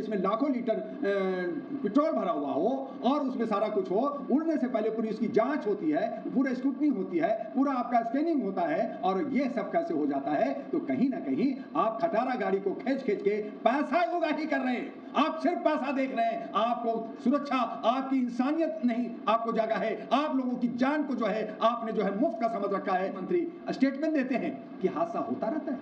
इसमें लाखों litre petrol भरा हुआ हो और उसमें सारा कुछ हो, उड़ने से पहले पूरी उसकी जांच होती है, पूरा स्क्रूटनी होती है, पूरा आपका स्कैनिंग होता है, और ये सब कैसे हो जाता है? तो कहीं ना कहीं आप खटारा गाड़ी को खींच खींच के पैसा उगाही कर रहे हैं। आप सिर्फ पैसा देख रहे हैं, आपको सुरक्षा, आपकी इंसानियत नहीं आपको जगह है, आप लोगों की जान को जो है आपने जो है मुफ्त का समझ रखा है। मंत्री स्टेटमेंट देते हैं कि हादसा होता रहता है,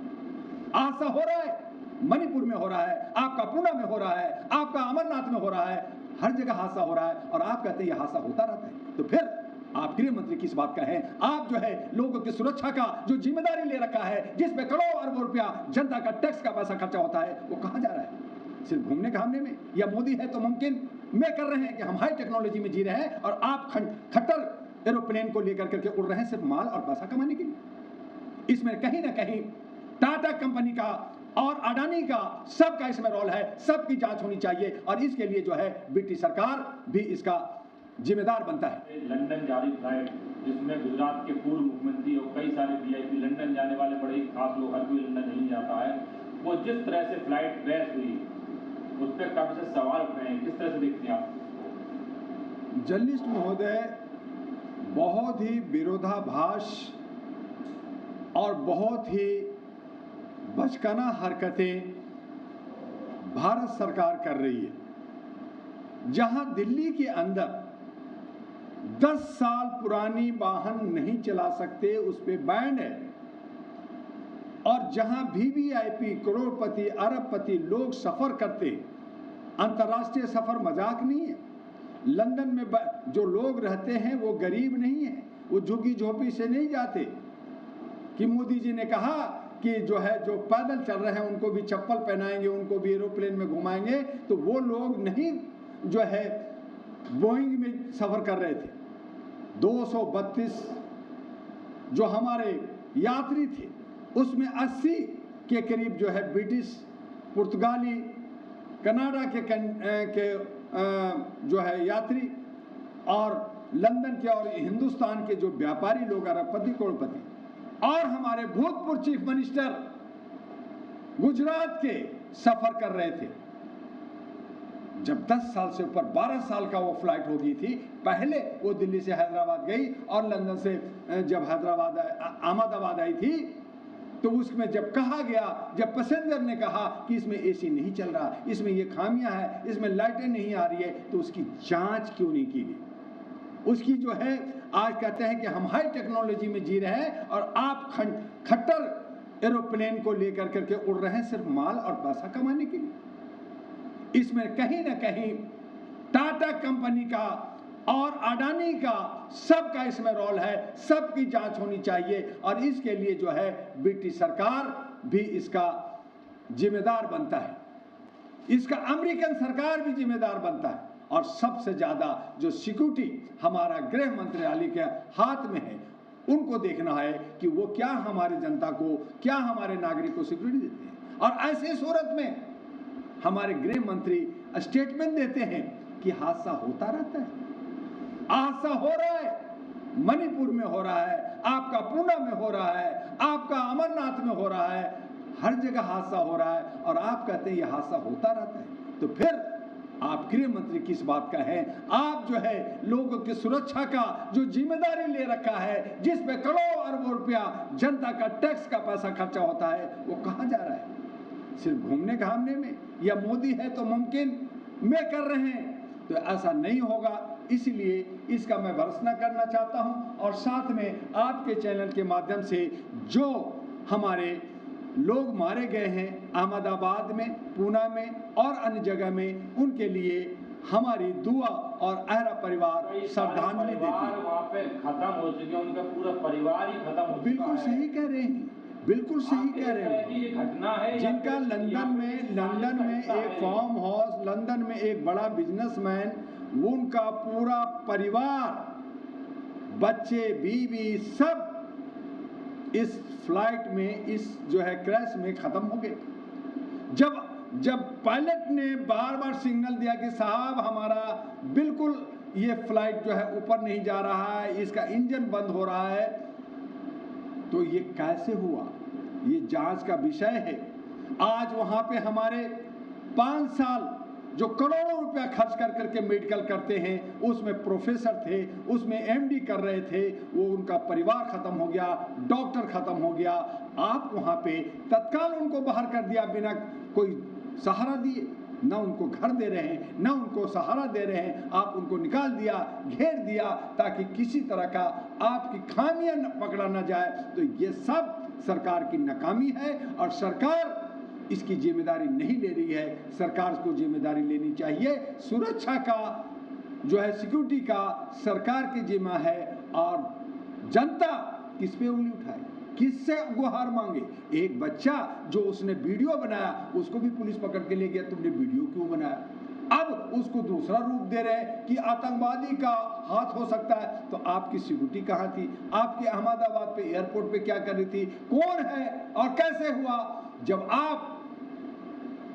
हादसा हो रहा है, मणिपुर में हो रहा है, आपका पूना में हो रहा है, आपका अमरनाथ में हो रहा है, हर जगह हादसा हो रहा है, और आप कहते हैं यह हादसा होता रहता है। तो फिर आप गृह मंत्री किस बात का है? आप जो है लोगों की सुरक्षा का जो जिम्मेदारी ले रखा है, जिसमें करोड़ों अरबों रुपया जनता का टैक्स का पैसा खर्चा होता है, वो कहां जा रहा है? सिर्फ घूमने घामने में? या मोदी है तो मुमकिन में कर रहे हैं कि हम हाई टेक्नोलॉजी में जी रहे हैं और आप खट्टर एरोप्लेन को लेकर करके उड़ रहे हैं सिर्फ माल और पैसा कमाने के लिए। इसमें कहीं ना कहीं टाटा कंपनी का और अडानी का सबका इसमें रोल है, सबकी जांच होनी चाहिए, और इसके लिए जो है ब्रिटिश सरकार भी इसका जिम्मेदार बनता है। लंदन जारी फ्लाइट जिसमें गुजरात के पूर्व मुख्यमंत्री और कई सारे वीआईपी लंदन जाने वाले बड़े ही खास लोग, हर कोई लंदन नहीं जाता है, वो जिस तरह से फ्लाइट क्रैश हुई उस पर काफी से सवाल उठ रहे हैं, किस तरह से देखते हैं आप? जर्नलिस्ट महोदय, बहुत ही विरोधाभास और बहुत ही बचकाना हरकतें भारत सरकार कर रही है। जहां दिल्ली के अंदर 10 साल पुरानी वाहन नहीं चला सकते, उस पे बैन है, और जहां वीवीआईपी करोड़पति अरबपति लोग सफर करते, अंतर्राष्ट्रीय सफर मजाक नहीं है। लंदन में जो लोग रहते हैं वो गरीब नहीं है, वो झुग्गी झोपड़ी से नहीं जाते कि मोदी जी ने कहा कि जो है जो पैदल चल रहे हैं उनको भी चप्पल पहनाएंगे, उनको भी एरोप्लेन में घुमाएंगे, तो वो लोग नहीं जो है बोइंग में सफर कर रहे थे। 232 जो हमारे यात्री थे उसमें 80 के करीब जो है ब्रिटिश, पुर्तगाली, कनाडा के जो है यात्री, और लंदन के और हिंदुस्तान के जो व्यापारी लोग, अरबपति करोड़पति, और हमारे भूतपूर्व चीफ मिनिस्टर गुजरात के सफर कर रहे थे। जब 10 साल से ऊपर 12 साल का वो फ्लाइट हो गई थी, पहले वो दिल्ली से हैदराबाद गई और लंदन से जब हैदराबाद अहमदाबाद आई थी, तो उसमें जब कहा गया, जब पैसेंजर ने कहा कि इसमें एसी नहीं चल रहा, इसमें ये खामियां हैं, इसमें लाइटें नहीं आ रही है, तो उसकी जांच क्यों नहीं की गई? उसकी जो है आज कहते हैं कि हम हाई टेक्नोलॉजी में जी रहे हैं और आप खट्टर एरोप्लेन को लेकर करके उड़ रहे हैं सिर्फ माल और पैसा कमाने के लिए। इसमें कहीं ना कहीं टाटा कंपनी का और अडानी का सबका इसमें रोल है, सबकी जांच होनी चाहिए, और इसके लिए जो है ब्रिटिश सरकार भी इसका जिम्मेदार बनता है, इसका अमेरिकन सरकार भी जिम्मेदार बनता है, और सबसे ज्यादा जो सिक्योरिटी हमारा गृह मंत्रालय के हाथ में है, उनको देखना है कि वो क्या हमारी जनता को, क्या हमारे नागरिक को सिक्योरिटी देते हैं। और ऐसे सूरत में हमारे गृह मंत्री स्टेटमेंट देते हैं कि हादसा होता रहता है, हादसा हो रहा है, मणिपुर में हो रहा है, आपका पूना में हो रहा है, आपका अमरनाथ में हो रहा है, हर जगह हादसा हो रहा है, और आप कहते हैं यह हादसा होता रहता है। तो फिर आप गृह मंत्री किस बात का है? आप जो है लोगों की सुरक्षा का जो जिम्मेदारी ले रखा है, जिसमें करोड़ों अरबों रुपया जनता का टैक्स का पैसा खर्चा होता है, वो कहां जा रहा है? सिर्फ घूमने घामने में? या मोदी है तो मुमकिन में कर रहे हैं? तो ऐसा नहीं होगा। इसलिए इसका मैं भर्त्सना करना चाहता हूं, और साथ में आपके चैनल के माध्यम से जो हमारे लोग मारे गए हैं अहमदाबाद में, पूना में और अन्य जगह में, उनके लिए हमारी दुआ और अहरा परिवार श्रद्धांजलि देती है। वहाँ पे खत्म हो चुके, उनका पूरा परिवार ही खत्म हो चुका है। बिल्कुल सही कह रहे हैं, बिल्कुल सही कह रहे हैं। ये घटना है जिनका लंदन में एक फार्म हाउस, लंदन में एक बड़ा बिजनेसमैन, उनका पूरा परिवार, बच्चे, बीवी, सब इस फ्लाइट में, इस जो है क्रैश में खत्म हो गए। जब पायलट ने बार बार सिग्नल दिया कि साहब हमारा बिल्कुल ये फ्लाइट जो है ऊपर नहीं जा रहा है, इसका इंजन बंद हो रहा है, तो ये कैसे हुआ? ये जांच का विषय है। आज वहां पे हमारे 5 साल जो करोड़ों रुपया खर्च कर करके मेडिकल करते हैं, उसमें प्रोफेसर थे, उसमें एमडी कर रहे थे, वो उनका परिवार खत्म हो गया, डॉक्टर खत्म हो गया। आप वहाँ पे तत्काल उनको बाहर कर दिया बिना कोई सहारा दिए, ना उनको घर दे रहे हैं, ना उनको सहारा दे रहे हैं। आप उनको निकाल दिया, घेर दिया, ताकि किसी तरह का आपकी खामियां पकड़ा ना जाए। तो ये सब सरकार की नाकामी है और सरकार इसकी जिम्मेदारी नहीं ले रही है। सरकार को जिम्मेदारी लेनी चाहिए। सुरक्षा का जो है, सिक्योरिटी का सरकार की जिम्मा है और जनता किस पे उंगली उठाए, किससे गुहार मांगे। एक बच्चा जो उसने वीडियो बनाया, उसको भी पुलिस पकड़ के ले गया, तुमने वीडियो क्यों बनाया? अब उसको दूसरा रूप दे रहे हैं कि आतंकवादी का हाथ हो सकता है। तो आपकी सिक्योरिटी कहाँ थी? आपके अहमदाबाद पे एयरपोर्ट पे क्या कर रही थी? कौन है और कैसे हुआ? जब आप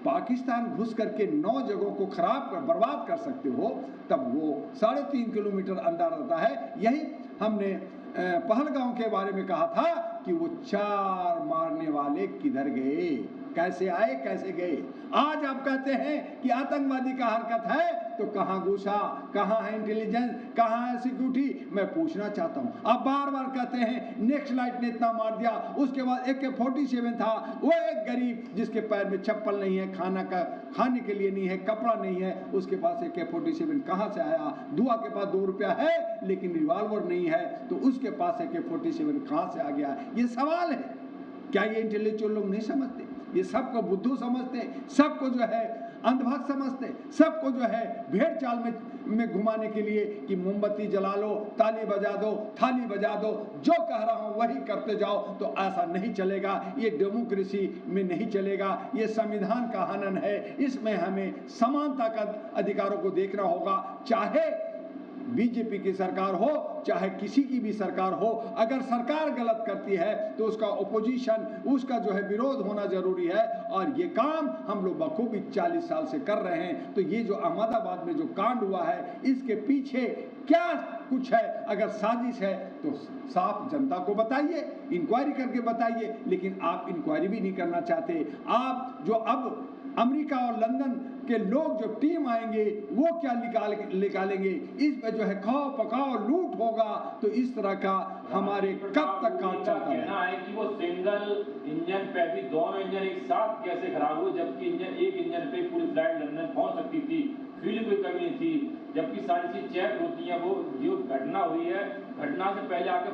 पाकिस्तान घुस करके 9 जगहों को बर्बाद कर सकते हो, तब वो 3.5 किलोमीटर अंदर रहता है। यही हमने पहलगांव के बारे में कहा था कि वो 4 मारने वाले किधर गए, कैसे आए, कैसे गए। आज आप कहते हैं कि आतंकवादी का हरकत है, तो कहां घुसा, कहां है इंटेलिजेंस, कहां है सिक्योरिटी? मैं पूछना चाहता हूं। आप बार बार कहते हैं नेक्स्ट लाइट ने इतना मार दिया, उसके बाद AK-47 था, वो एक गरीब जिसके पैर में चप्पल नहीं है, खाने के लिए नहीं है, कपड़ा नहीं है, उसके पास AK-47 कहां से आया? दुआ के पास 2 रुपया है लेकिन रिवॉल्वर नहीं है, तो उसके पास AK-47 कहां से आ गया? ये सवाल है। क्या ये इंटेलेक्चुअल लोग नहीं समझते? ये सबको बुद्धू समझते, सबको जो है अंधभक्त समझते, सबको जो है भेड़ चाल में घुमाने के लिए कि मोमबत्ती जला लो, ताली बजा दो, थाली बजा दो, जो कह रहा हूं वही करते जाओ। तो ऐसा नहीं चलेगा, ये डेमोक्रेसी में नहीं चलेगा, ये संविधान का हनन है। इसमें हमें समानता का अधिकारों को देखना होगा। चाहे बीजेपी की सरकार हो, चाहे किसी की भी सरकार हो, अगर सरकार गलत करती है तो उसका ओपोजिशन, उसका जो है विरोध होना जरूरी है। और ये काम हम लोग बखूबी 40 साल से कर रहे हैं। तो ये जो अहमदाबाद में जो कांड हुआ है, इसके पीछे क्या कुछ है? अगर साजिश है तो साफ जनता को बताइए, इंक्वायरी करके बताइए। लेकिन आप इंक्वायरी भी नहीं करना चाहते। आप जो अब अमेरिका और लंदन के लोग जो टीम आएंगे, वो क्या निकालेंगे? इस पे जो है खाओ पकाओ लूट होगा। तो इस तरह का हमारे कब तक काम चलता है? कहना है कि वो सिंगल इंजन पे भी दोनों इंजन एक साथ कैसे खराब हुए, जबकि एक इंजन पे पूरी फ्लाइट लंदन पहुंच सकती थी, फ्यूल कोई कमी नहीं थी। जबकि सारी चीज चेक होती है। वो जो घटना हुई है, घटना से पहले आके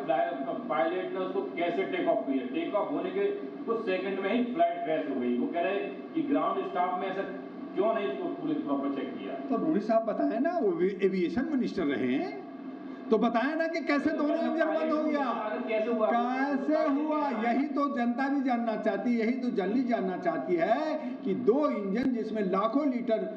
पायलट ने उसको कैसे टेक ऑफ किया, टेक ऑफ होने के कुछ सेकंड में ही फ्लाइट क्रैश हो गई। वो कह रहे कि ग्राउंड स्टाफ में ऐसा क्यों नहीं इसको पुलिस प्रॉपर चेक किया? तो रूडी साहब बताए ना, वो एविएशन मिनिस्टर रहे हैं, तो बताया ना कि कैसे दोनों इंजन बंद हो गया, कैसे हुआ। यही तो जनता भी जानना चाहती है, यही तो जल्दी जानना चाहती है कि 2 इंजन जिसमें लाखों लीटर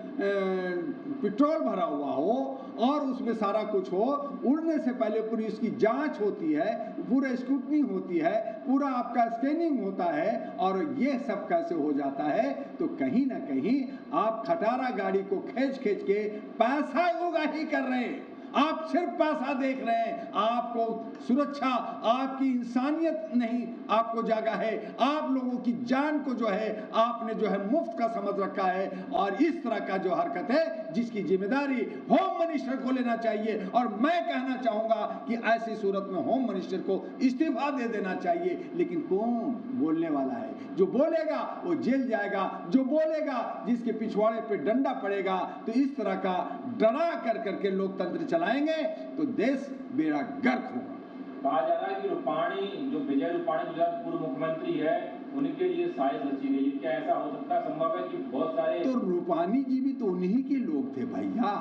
पेट्रोल भरा हुआ हो और उसमें सारा कुछ हो, उड़ने से पहले पूरी उसकी जांच होती है, पूरा स्क्रूटनी होती है, पूरा आपका स्कैनिंग होता है, और ये सब कैसे हो जाता है? तो कहीं ना कहीं आप खटारा गाड़ी को खींच के पैसा उगाही कर रहे हैं। आप सिर्फ पैसा देख रहे हैं, आपको सुरक्षा, आपकी इंसानियत नहीं आपको जागा है। आप लोगों की जान को जो है आपने जो है मुफ्त का समझ रखा है। और इस तरह का जो हरकत है, जिसकी जिम्मेदारी होम मिनिस्टर को लेना चाहिए। और मैं कहना चाहूंगा कि ऐसी सूरत में होम मिनिस्टर को इस्तीफा दे देना चाहिए। लेकिन कौन बोलने वाला है? जो बोलेगा वो जेल जाएगा, जो बोलेगा जिसके पिछवाड़े पे डंडा पड़ेगा। तो इस तरह का डरा कर करके लोकतंत्र चलाएंगे तो देश बेड़ा गर्क होगा। कहा जा रहा है कि रूपाणी, जो विजय रूपाणी गुजरात पूर्व मुख्यमंत्री है, उनके लिए साजिश रची गई। क्या ऐसा हो सकता है? संभव है कि बहुत सारे तो रूपाणी जी भी तो उन्हीं के लोग थे भैया,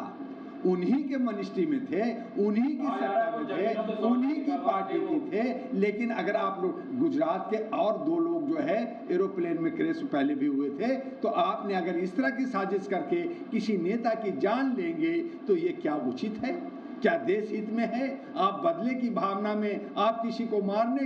उन्हीं के मिनिस्ट्री में थे, उन्हीं की सरकार में थे, उन्हीं की पार्टी की थे। लेकिन अगर आप लोग गुजरात के और 2 लोग जो है एरोप्लेन में क्रैश पहले भी हुए थे, तो आपने अगर इस तरह की साजिश करके किसी नेता की जान लेंगे तो ये क्या उचित है? क्या देश हित में है? आप बदले की भावना में आप किसी को मारने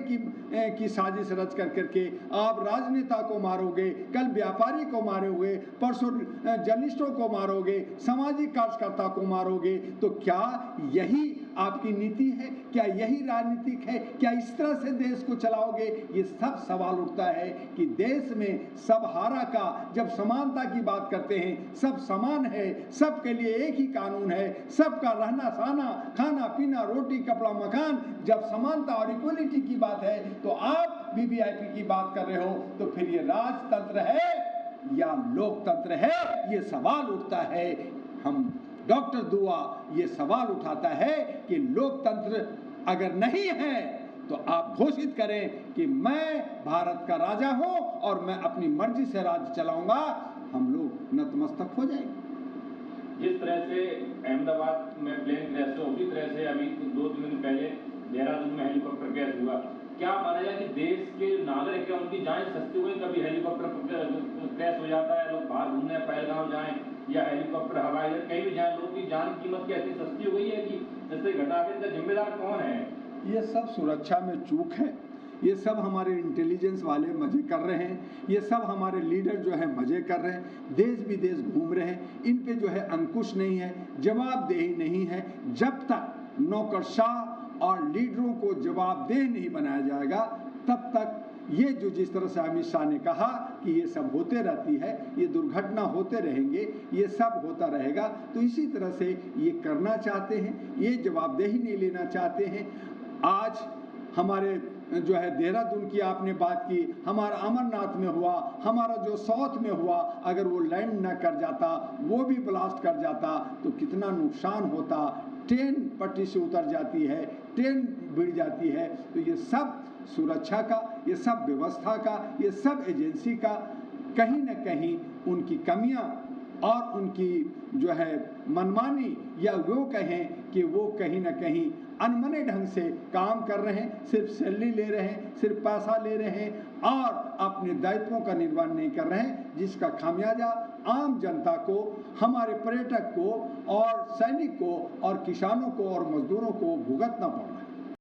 की साजिश रच कर करके आप राजनेता को मारोगे, कल व्यापारी को मारोगे, परसों जर्नलिस्टों को मारोगे, सामाजिक कार्यकर्ता को मारोगे। तो क्या यही आपकी नीति है? क्या यही राजनीतिक है? क्या इस तरह से देश को चलाओगे? ये सब सवाल उठता है कि देश में सब हारा का जब समानता की बात करते हैं, सब समान है, सबके लिए एक ही कानून है, सबका रहना सहना, खाना पीना, रोटी कपड़ा मकान, जब समानता और इक्वलिटी की बात है तो आप वीवीआईपी की बात कर रहे हो, तो फिर ये राजतंत्र है या लोकतंत्र है? ये सवाल उठता है। हम डॉक्टर दुआ ये सवाल उठाता है कि लोकतंत्र अगर नहीं है तो आप घोषित करें कि मैं भारत का राजा हूं और मैं अपनी मर्जी से राज्य चलाऊंगा, हम लोग नतमस्तक हो जाएंगे। जिस तरह से अहमदाबाद में प्लेन क्रैश हुआ, उसी तरह से अभी 2-3 दिन पहले देहरादून में हेलीकॉप्टर क्रैश हुआ। क्या माना जाए कि देश के नागरिक है उनकी जान सस्ती हुई? कभी हेलीकॉप्टर क्रैश हो जाता है, लोग बाहर घूमने पहलगांव जाएं या हेलीकॉप्टर हवाई जहाज कहीं भी जाएं, लोगों की जान की कीमत क्या इतनी सस्ती हो गई है कि इससे घटा के इनका जिम्मेदार कौन है? ये सब सुरक्षा में चूक है। ये सब हमारे इंटेलिजेंस वाले मजे कर रहे हैं, ये सब हमारे लीडर जो है मजे कर रहे हैं, देश विदेश घूम रहे हैं, इन पे जो है अंकुश नहीं है, जवाबदेही नहीं है। जब तक नौकरशाह और लीडरों को जवाबदेह नहीं बनाया जाएगा तब तक ये जो जिस तरह से अमित शाह ने कहा कि ये सब होते रहती है, ये दुर्घटना होते रहेंगे, ये सब होता रहेगा, तो इसी तरह से ये करना चाहते हैं, ये जवाबदेही नहीं लेना चाहते हैं। आज हमारे जो है देहरादून की आपने बात की, हमारा अमरनाथ में हुआ, हमारा जो साउथ में हुआ, अगर वो लैंड न कर जाता, वो भी ब्लास्ट कर जाता तो कितना नुकसान होता। ट्रेन पटरी से उतर जाती है, ट्रेन भिड़ जाती है, तो ये सब सुरक्षा का, ये सब व्यवस्था का, ये सब एजेंसी का कहीं न कहीं उनकी कमियां और उनकी जो है मनमानी, या वो कहें कि वो कहीं न कहीं अनमने ढंग से काम कर रहे हैं, सिर्फ सैलरी ले रहे हैं, सिर्फ पैसा ले रहे हैं और अपने दायित्वों का निर्वहन नहीं कर रहे हैं, जिसका खामियाजा आम जनता को, हमारे पर्यटक को और सैनिक को और किसानों को और मजदूरों को भुगतना पड़ रहा है।